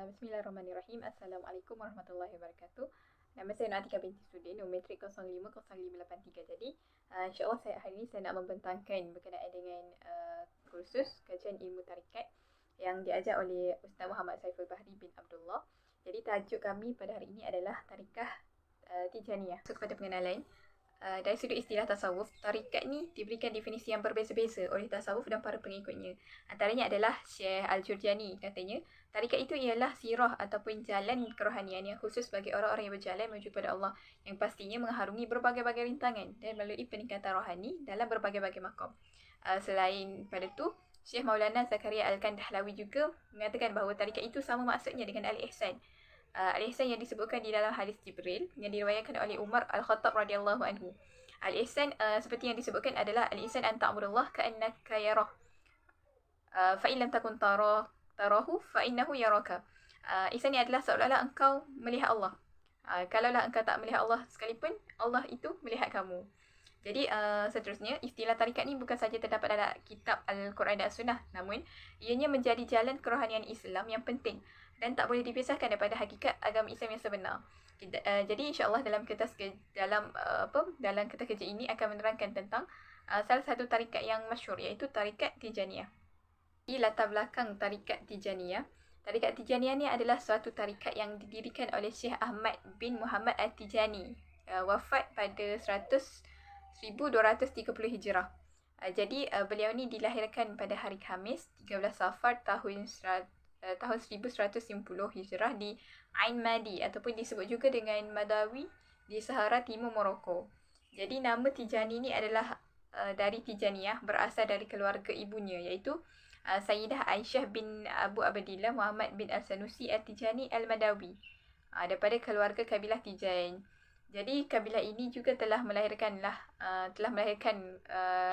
Bismillahirrahmanirrahim. Assalamualaikum warahmatullahi wabarakatuh. Nama saya Nur Atika binti Sudin, nombor metrik 050583. Jadi, insyaAllah hari ini saya nak membentangkan berkenaan dengan kursus kajian ilmu tarikat yang diajar oleh Ustaz Muhammad Saiful Bahri bin Abdullah. Jadi, tajuk kami pada hari ini adalah Tarikah Tijaniyah. So, kepada pengenalan, dari sudut istilah tasawuf, tarikat ni diberikan definisi yang berbeza-beza oleh tasawuf dan para pengikutnya. Antaranya adalah Syekh Al-Jurjani katanya, tarikat itu ialah sirah ataupun jalan kerohanian yang khusus bagi orang-orang yang berjalan menuju kepada Allah, yang pastinya mengharungi berbagai-bagai rintangan dan melalui peningkatan rohani dalam berbagai-bagai makam. Selain pada tu, Syekh Maulana Zakaria Al-Kandahlawi juga mengatakan bahawa tarikat itu sama maksudnya dengan Al-Ihsan. Al-Ihsan yang disebutkan di dalam hadis Jibril yang diriwayatkan oleh Umar Al-Khattab radhiyallahu anhu. Al-Ihsan seperti yang disebutkan adalah Al-Ihsan an ta'budullah ka'annaka yarah. Fa in lam takun tarahu fa innahu yaraka. Ihsan ni adalah seolah-olah engkau melihat Allah. Kalaulah engkau tak melihat Allah sekalipun, Allah itu melihat kamu. Jadi seterusnya, istilah tarikat ni bukan saja terdapat dalam kitab Al-Quran dan Sunnah, namun ianya menjadi jalan kerohanian Islam yang penting dan tak boleh dipisahkan daripada hakikat agama Islam yang sebenar. Jadi insya-Allah dalam kertas kerja ini akan menerangkan tentang salah satu tarikat yang masyhur, iaitu tarikat Tijaniyah. Di latar belakang tarikat Tijaniyah, tarikat Tijaniyah ni adalah suatu tarikat yang didirikan oleh Syekh Ahmad bin Muhammad At-Tijani, wafat pada 1230 Hijrah. Jadi beliau ni dilahirkan pada hari Khamis 13 Safar tahun 1150 Hijrah di Ain Madi ataupun disebut juga dengan Madawi di Sahara Timur Morocco. Jadi nama Tijani ni adalah dari Tijaniyah, berasal dari keluarga ibunya, iaitu Sayyidah Aisyah bin Abu Abdillah Muhammad bin Al-Sanusi Al-Tijani Al-Madawi, daripada keluarga kabilah Tijan. Jadi kabilah ini juga telah melahirkan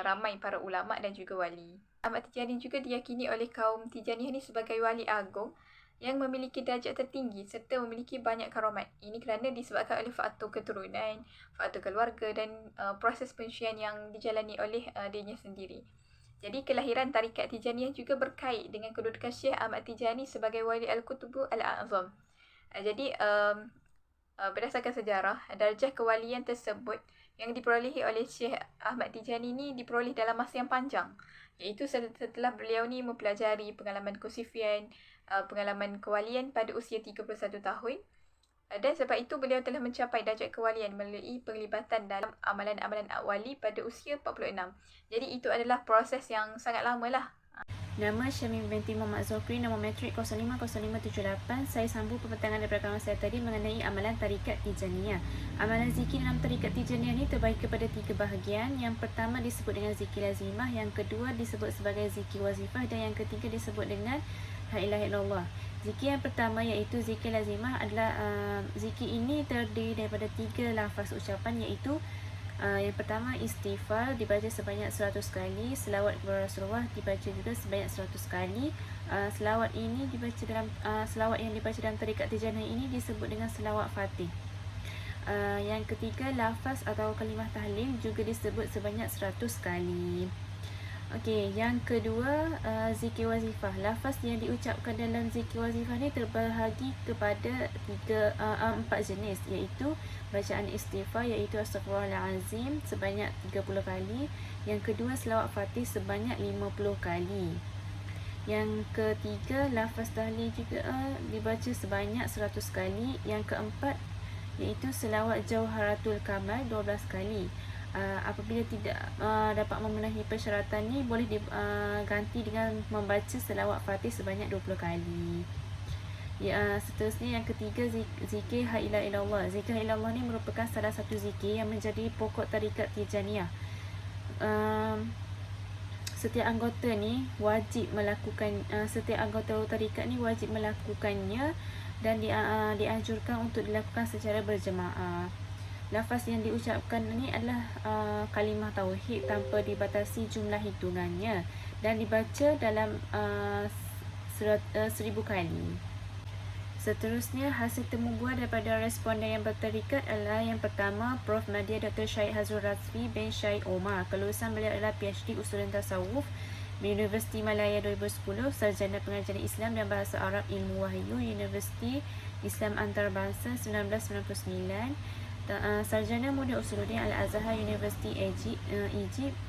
ramai para ulama dan juga wali. Ahmad Tijani juga diyakini oleh kaum Tijaniyah ni sebagai wali agung yang memiliki darjat tertinggi serta memiliki banyak karamat. Ini kerana disebabkan oleh faktor keturunan, faktor keluarga dan proses pensyuan yang dijalani oleh dirinya sendiri. Jadi kelahiran tarikat Tijaniyah juga berkait dengan kedudukan Syekh Ahmad Tijani sebagai wali Al-Qutubu Al-A'zam. Jadi berdasarkan sejarah, darjah kewalian tersebut yang diperolehi oleh Syekh Ahmad Tijani ni diperoleh dalam masa yang panjang, iaitu setelah beliau ni mempelajari pengalaman kusufian, pengalaman kewalian pada usia 31 tahun, dan sebab itu beliau telah mencapai darjat kewalian melalui penglibatan dalam amalan-amalan wali pada usia 46. Jadi itu adalah proses yang sangat lama lah. Nama Syamim binti Muhammad Zokri, nombor metrik 050578. Saya sambung pembentangan daripada kawan saya tadi mengenai amalan tarikat Tijaniyah. Amalan zikir dalam tarikat Tijaniyah ni terbagi kepada 3 bahagian. Yang pertama disebut dengan zikir lazimah, yang kedua disebut sebagai zikir wazifah, dan yang ketiga disebut dengan la ilaha illallah. Zikir yang pertama iaitu zikir lazimah adalah zikir ini terdiri daripada 3 lafaz ucapan, iaitu yang pertama istighfar dibaca sebanyak 100 kali, selawat kepada Rasulullah dibaca juga sebanyak 100 kali. Selawat ini dibaca dalam selawat yang dibaca dalam tarikat Tijaniyah ini disebut dengan selawat Fatih. Yang ketiga, lafaz atau kalimah tahlim juga disebut sebanyak 100 kali. Okey, yang kedua, zikir wazifah. Lafaz yang diucapkan dalam zikir wazifah ni terbahagi kepada 4 jenis, iaitu bacaan istighfar, iaitu Astaghfirullahalazim sebanyak 30 kali. Yang kedua, selawat Fatih sebanyak 50 kali. Yang ketiga, lafaz tahlil juga dibaca sebanyak 100 kali. Yang keempat, iaitu selawat Jauharatul Kamal 12 kali. Apabila tidak dapat memenuhi persyaratan ni, boleh diganti dengan membaca selawat Fatih sebanyak 20 kali. Seterusnya yang ketiga, zikir la ilaha illallah. Zikir la ilaha illallah ni merupakan salah satu zikir yang menjadi pokok tarikat Tijaniyah. Setiap anggota ni wajib melakukan setiap anggota tarikat ni wajib melakukannya dan dianjurkan untuk dilakukan secara berjemaah. Lafaz yang diucapkan ni adalah kalimah tauhid tanpa dibatasi jumlah hitungannya dan dibaca dalam 1000 kali. Seterusnya, hasil temu buah daripada responden yang bertarikat adalah yang pertama, Prof. Nadia Dr. Syed Hazrul Razvi bin Syed Omar. Kelulusan beliau adalah PhD Usulun Tasawuf. Universiti Malaya 2010, Sarjana Pengajaran Islam dan Bahasa Arab Ilmu Wahyu, Universiti Islam Antarabangsa 1999. Sarjana Muda Usuluddin Al-Azhar University Egypt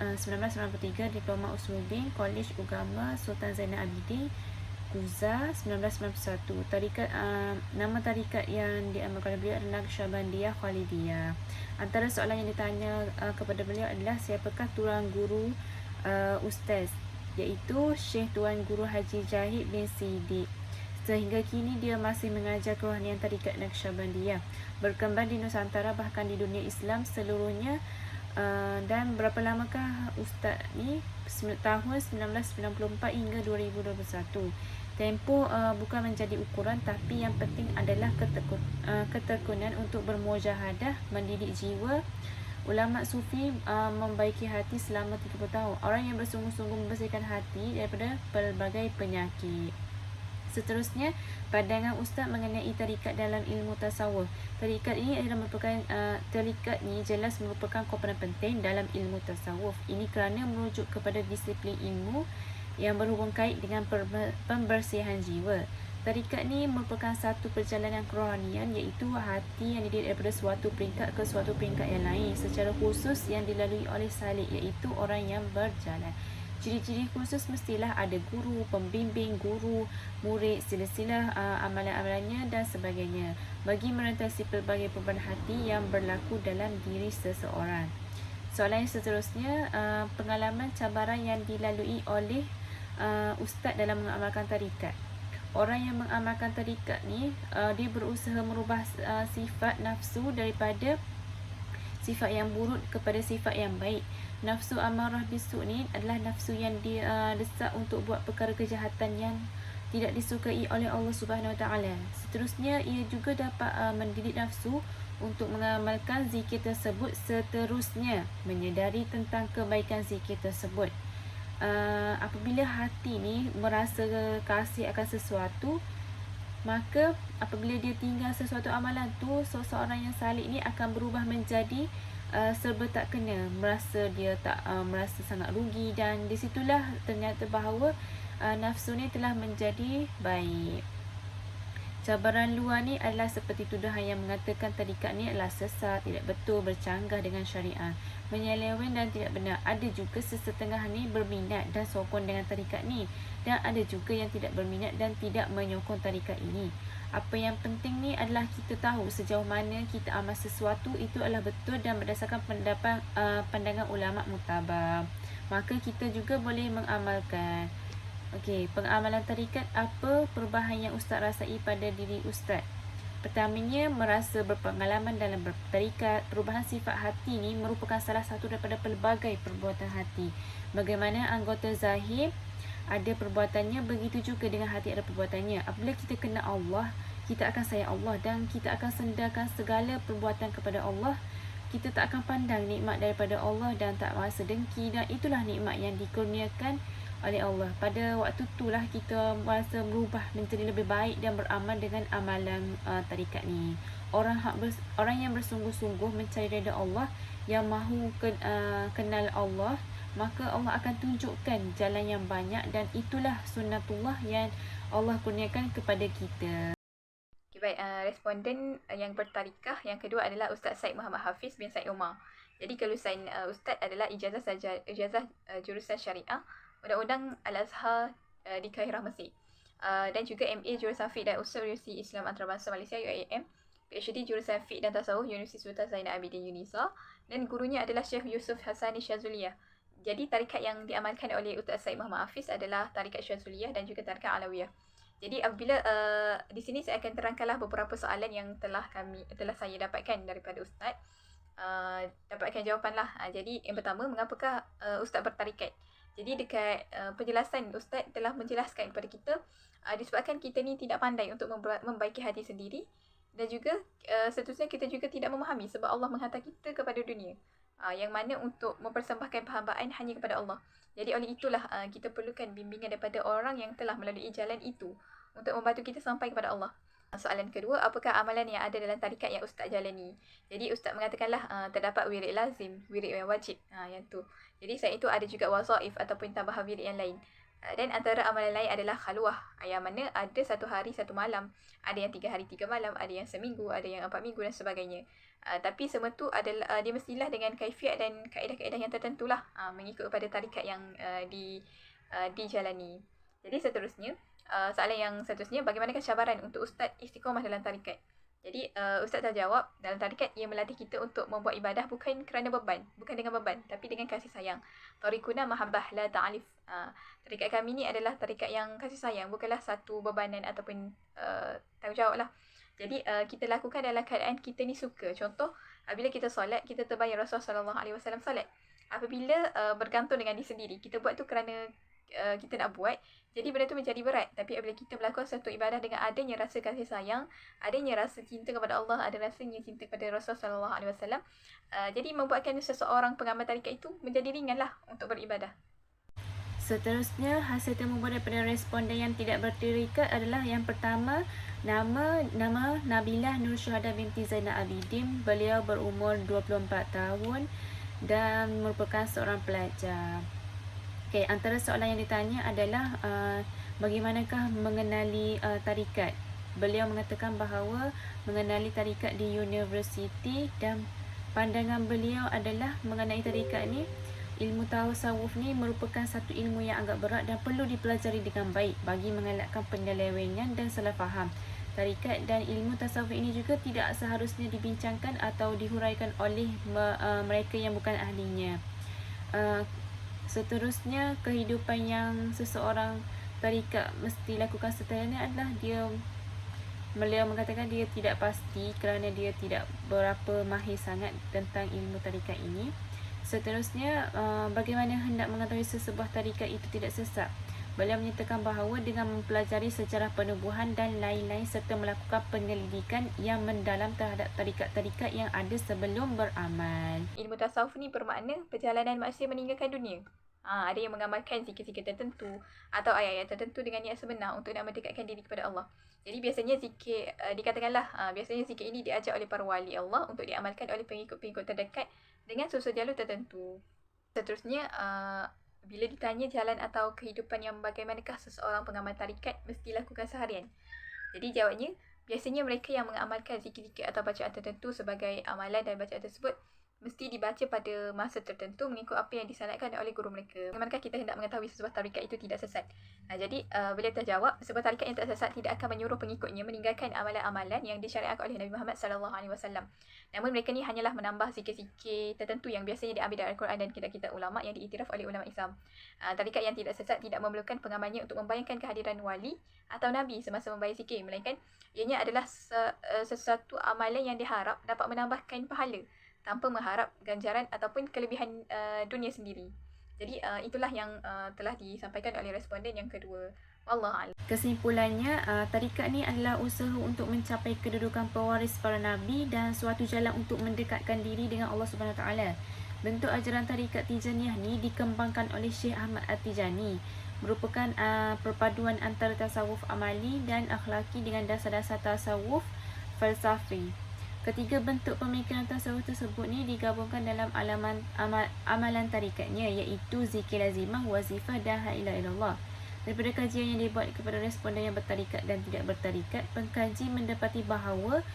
1993, Diploma Usuluddin College Ugama Sultan Zainal Abidin Kuza 1991. Nama tarikat yang diamalkan oleh beliau adalah Naqsyabandiyah Khalidiyah. Antara soalan yang ditanya kepada beliau adalah siapakah tuan guru ustaz, iaitu Syekh Tuan Guru Haji Zahid bin Siddiq. Sehingga kini dia masih mengajar kerohanian tarikat Naqsyabandiyah, berkembang di Nusantara bahkan di dunia Islam seluruhnya. Dan berapa lamakah ustaz ni? Tahun 1994 hingga 2021. Tempoh bukan menjadi ukuran, tapi yang penting adalah ketekunan untuk bermujahadah, mendidik jiwa. Ulama sufi membaiki hati selama 30 tahun. Orang yang bersungguh-sungguh membersihkan hati daripada pelbagai penyakit. Seterusnya, pandangan ustaz mengenai tarikat dalam ilmu tasawuf. Tarikat ini jelas merupakan komponen penting dalam ilmu tasawuf. Ini kerana merujuk kepada disiplin ilmu yang berhubung kait dengan pembersihan jiwa. Tarikat ini merupakan satu perjalanan kerohanian, iaitu hati yang dididik daripada suatu peringkat ke suatu peringkat yang lain, secara khusus yang dilalui oleh salik, iaitu orang yang berjalan. Ciri-ciri khusus mestilah ada guru, pembimbing, guru, murid, silsilah amalan-amalannya dan sebagainya, bagi merentasi pelbagai perubahan hati yang berlaku dalam diri seseorang. Soalan yang seterusnya, pengalaman cabaran yang dilalui oleh ustaz dalam mengamalkan tarikat. Orang yang mengamalkan tarikat ni, dia berusaha merubah sifat nafsu daripada sifat yang buruk kepada sifat yang baik. Nafsu amarah bisu ni adalah nafsu yang desak untuk buat perkara kejahatan yang tidak disukai oleh Allah Subhanahu Wa Taala. Seterusnya, ia juga dapat mendidik nafsu untuk mengamalkan zikir tersebut. Seterusnya, menyedari tentang kebaikan zikir tersebut. Apabila hati ni merasa kasih akan sesuatu, maka apabila dia tinggal sesuatu amalan tu, seseorang yang salih ni akan berubah menjadi serba tak kena, dia tak merasa sangat rugi, dan disitulah ternyata bahawa nafsu ni telah menjadi baik. Cabaran luar ni adalah seperti tuduhan yang mengatakan tarikat ni adalah sesat, tidak betul, bercanggah dengan syariat, menyeleweng dan tidak benar. Ada juga sesetengah ni berminat dan sokong dengan tarikat ni, dan ada juga yang tidak berminat dan tidak menyokong tarikat ini. Apa yang penting ni adalah kita tahu sejauh mana kita amal sesuatu itu adalah betul dan berdasarkan pandangan ulama muktabar, maka kita juga boleh mengamalkan. Okey, pengamalan tarikat, apa perubahan yang ustaz rasai pada diri ustaz? Pertamanya, merasa berpengalaman dalam bertarikat. Perubahan sifat hati ni merupakan salah satu daripada pelbagai perbuatan hati. Bagaimana anggota zahir ada perbuatannya, begitu juga dengan hati ada perbuatannya. Apabila kita kenal Allah, kita akan sayang Allah dan kita akan sandarkan segala perbuatan kepada Allah. Kita tak akan pandang nikmat daripada Allah dan tak merasa dengki, dan itulah nikmat yang dikurniakan oleh Allah. Pada waktu itulah kita merasa berubah menjadi lebih baik dan beramal dengan amalan tarikat ni. Orang yang bersungguh-sungguh mencari redha Allah, yang mahu kenal Allah, maka Allah akan tunjukkan jalan yang banyak, dan itulah sunnatullah yang Allah kurniakan kepada kita. Okay, baik, responden yang bertarikah yang kedua adalah Ustaz Said Muhammad Hafiz bin Said Umar. Jadi kelulusan Ustaz adalah ijazah jurusan syariah, Undang-Undang Al-Azhar di Kahirah, Mesir, dan juga MA jurusan Fiqh dan Usul Universiti Islam Antarabangsa Malaysia UIM, PhD jurusan Fiqh dan Tasawuf Universiti Sultan Zainal Abidin UNISA, dan gurunya adalah Syekh Yusuf Hassani Syazuliyah. Jadi tarikat yang diamalkan oleh Ustaz Said Muhammad Hafiz adalah tarikat Syazuliyah dan juga tarikat Alawiyah. Jadi apabila di sini saya akan terangkanlah beberapa soalan yang telah saya dapatkan daripada Ustaz. Dapatkan jawapanlah. Jadi yang pertama, mengapakah Ustaz bertarikat? Jadi dekat penjelasan Ustaz telah menjelaskan kepada kita, disebabkan kita ni tidak pandai untuk membaiki hati sendiri, dan juga seterusnya kita juga tidak memahami sebab Allah menghantar kita kepada dunia, yang mana untuk mempersembahkan perhambaan hanya kepada Allah. Jadi oleh itulah kita perlukan bimbingan daripada orang yang telah melalui jalan itu untuk membantu kita sampai kepada Allah. Soalan kedua, apakah amalan yang ada dalam tarikat yang Ustaz jalani? Jadi Ustaz mengatakanlah terdapat wirid lazim, wirid yang wajib. Yang tu. Jadi selain itu ada juga wazaif ataupun tambahan wirid yang lain. Dan antara amalan lain adalah khalwah, yang mana ada 1 hari 1 malam, ada yang 3 hari 3 malam, ada yang seminggu, ada yang 4 minggu dan sebagainya. Tapi semua tu adalah dia mestilah dengan kaifiat dan kaedah-kaedah yang tertentulah, mengikut kepada tarikat yang dijalani. Jadi seterusnya, soalan yang seterusnya, bagaimanakah cabaran untuk Ustaz istiqamah dalam tarikat? Jadi Ustaz terjawab, dalam tarikat ia melatih kita untuk membuat ibadah bukan kerana beban, bukan dengan beban, tapi dengan kasih sayang. Tariquna mahabbah la ta'alif. Tarikat kami ni adalah tarikat yang kasih sayang, bukanlah satu bebanan ataupun tanggungjawab lah. Jadi kita lakukan dalam keadaan kita ni suka. Contoh, bila kita solat, kita terbayang Rasulullah SAW solat. Apabila bergantung dengan diri sendiri, kita buat tu kerana kita nak buat, jadi benda tu menjadi berat. Tapi apabila kita melakukan satu ibadah dengan adanya rasa kasih sayang, adanya rasa cinta kepada Allah, ada rasanya cinta kepada Rasulullah SAW, jadi membuatkan seseorang pengamal tarikat itu menjadi ringanlah untuk beribadah. Seterusnya, hasil temu daripada responden yang tidak bertarikat adalah yang pertama, nama Nabilah Nur Syuhada binti Zainal Abidin. Beliau berumur 24 tahun dan merupakan seorang pelajar. Okey, antara soalan yang ditanya adalah bagaimanakah mengenali tarikat. Beliau mengatakan bahawa mengenali tarikat di universiti, dan pandangan beliau adalah mengenai tarikat ni, ilmu tasawuf ni merupakan satu ilmu yang agak berat dan perlu dipelajari dengan baik bagi mengelakkan penyelewengan dan salah faham. Tarikat dan ilmu tasawuf ini juga tidak seharusnya dibincangkan atau dihuraikan oleh mereka yang bukan ahlinya. Seterusnya, kehidupan yang seseorang tarikat mesti lakukan setelahnya adalah beliau mengatakan dia tidak pasti kerana dia tidak berapa mahir sangat tentang ilmu tarikat ini. Seterusnya, bagaimana hendak mengetahui sesebuah tarikat itu tidak sesat. Beliau menyatakan bahawa dengan mempelajari sejarah penubuhan dan lain-lain serta melakukan penyelidikan yang mendalam terhadap tarikat-tarikat yang ada sebelum beramal. Ilmu tasawuf ni bermakna perjalanan manusia meninggalkan dunia. Ada yang mengamalkan zikir-zikir tertentu atau ayat-ayat tertentu dengan niat sebenar untuk nak mendekatkan diri kepada Allah. Jadi biasanya zikir, dikatakanlah biasanya zikir ini diajar oleh para wali Allah untuk diamalkan oleh pengikut-pengikut terdekat dengan susun jalur tertentu. Seterusnya, bila ditanya jalan atau kehidupan yang bagaimanakah seseorang pengamal tarikat mesti lakukan seharian. Jadi jawabnya, biasanya mereka yang mengamalkan zikir-zikir atau bacaan tertentu sebagai amalan dan bacaan tersebut mesti dibaca pada masa tertentu mengikut apa yang disanadkan oleh guru mereka. Bagaimanakah kita hendak mengetahui sebuah tarikat itu tidak sesat? Jadi beliau terjawab, sebuah tarikat yang tak sesat tidak akan menyuruh pengikutnya meninggalkan amalan-amalan yang disyariatkan oleh Nabi Muhammad SAW. Namun mereka ni hanyalah menambah zikir-zikir tertentu yang biasanya diambil dari Al-Quran dan kitab-kitab ulama yang diiktiraf oleh ulama Islam. Tarikat yang tidak sesat tidak memerlukan pengamalnya untuk membayangkan kehadiran wali atau Nabi semasa membayar zikir, melainkan ianya adalah sesuatu amalan yang diharap dapat menambahkan pahala tanpa mengharap ganjaran ataupun kelebihan dunia sendiri. Jadi itulah yang telah disampaikan oleh responden yang kedua. Wallahualam. Kesimpulannya, tarikat ni adalah usaha untuk mencapai kedudukan pewaris para nabi dan suatu jalan untuk mendekatkan diri dengan Allah Subhanahu Wa Taala. Bentuk ajaran tarikat Tijaniyah ni dikembangkan oleh Syekh Ahmad At-Tijani, merupakan perpaduan antara tasawuf amali dan akhlaki dengan dasar-dasar tasawuf falsafi. Ketiga bentuk pemikiran tasawuf tersebut ni digabungkan dalam amalan tarikatnya, iaitu zikir lazimah, wazifah dan la ilaha illallah. Daripada kajian yang dibuat kepada responden yang bertarikat dan tidak bertarikat, pengkaji mendapati bahawa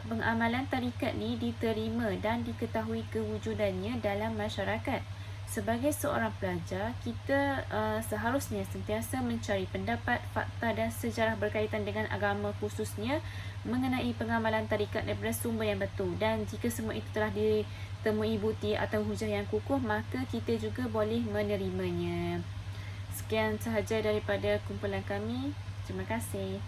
pengamalan tarikat ni diterima dan diketahui kewujudannya dalam masyarakat. Sebagai seorang pelajar, kita seharusnya sentiasa mencari pendapat, fakta dan sejarah berkaitan dengan agama, khususnya mengenai pengamalan tarikat daripada sumber yang betul. Dan jika semua itu telah ditemui bukti atau hujah yang kukuh, maka kita juga boleh menerimanya. Sekian sahaja daripada kumpulan kami. Terima kasih.